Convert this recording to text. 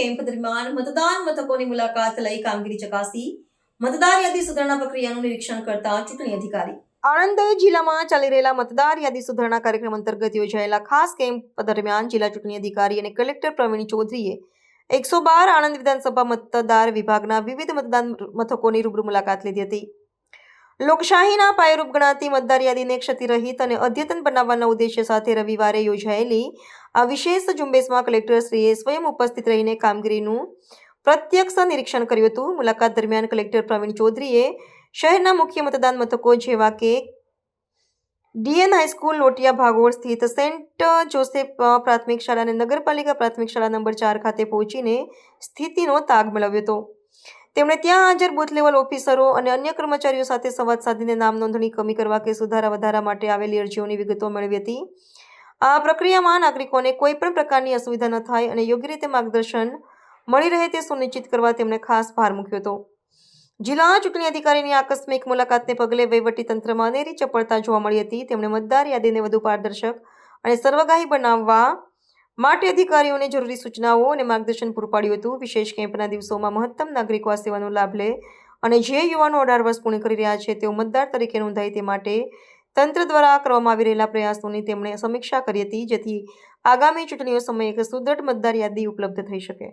Camp દરમિયાન મતદાન મથકોની મુલાકાત લઈ કામગીરી ચકાસી મતદાર યાદી સુધારણા પ્રક્રિયાનું નિરીક્ષણ કરતા ચૂંટણી અધિકારી આણંદ જિલ્લામાં ચાલી રહેલા મતદાર યાદી સુધારણા કાર્યક્રમ અંતર્ગત યોજાયેલા ખાસ કેમ્પ દરમિયાન જિલ્લા ચૂંટણી અધિકારી અને કલેક્ટર પ્રવીણ ચૌધરીએ 112 આણંદ વિધાનસભા મતદાર વિભાગના વિવિધ મતદાન મથકોની રૂબરૂ મુલાકાત લીધી હતી. લોકશાહીના પાયારૂપ ગણાતી મતદાર યાદીને ક્ષતિરહિત અને અદ્યતન બનાવવાના ઉદ્દેશ્ય સાથે રવિવારે યોજાયેલી આ વિશેષ ઝુંબેશમાં કલેક્ટરશ્રીએ સ્વયં ઉપસ્થિત રહીને કામગીરીનું પ્રત્યક્ષ નિરીક્ષણ કર્યું હતું. મુલાકાત દરમિયાન કલેક્ટર પ્રવીણ ચૌધરીએ શહેરના મુખ્ય મતદાન મથકો જેવા કે ડીએન હાઈસ્કૂલ, લોટિયા ભાગોળ સ્થિત સેન્ટ જોસેફ પ્રાથમિક શાળા અને નગરપાલિકા પ્રાથમિક શાળા નંબર 4 ખાતે પહોંચીને સ્થિતિનો તાગ મેળવ્યો હતો. તેમણે ત્યાં હાજર બૂથ લેવલ ઓફિસરો અને અન્ય કર્મચારીઓ સાથે સંવાદ સાધીને નામ નોંધણી કમી કરવા કે સુધારા વધારા માટે આવેલી અરજીઓની વિગતો મેળવી હતી. આ પ્રક્રિયામાં નાગરિકોને કોઈ પણ પ્રકારની અસુવિધા ન થાય અને યોગ્ય રીતે માર્ગદર્શન મળી રહે તે સુનિશ્ચિત કરવા તેમણે ખાસ ભાર મૂક્યો હતો. જિલ્લા ચૂંટણી અધિકારીની આકસ્મિક મુલાકાતને પગલે વહીવટીતંત્રમાં અનેરી ચપળતા જોવા મળી હતી. તેમણે મતદાર યાદીને વધુ પારદર્શક અને સર્વગ્રાહી બનાવવા માટે અધિકારીઓને જરૂરી સૂચનાઓ અને માર્ગદર્શન પૂરું પાડ્યું હતું. વિશેષ કેમ્પના દિવસોમાં મહત્તમ નાગરિકો આ સેવાનો લાભ લે અને જે યુવાનો 18 વર્ષ પૂર્ણ કરી રહ્યા છે તેઓ મતદાર તરીકે નોંધાય તે માટે તંત્ર દ્વારા કરવામાં આવી રહેલા પ્રયાસોની તેમણે સમીક્ષા કરી હતી, જેથી આગામી ચૂંટણીઓ સમયે એક સુદૃઢ મતદાર યાદી ઉપલબ્ધ થઈ શકે.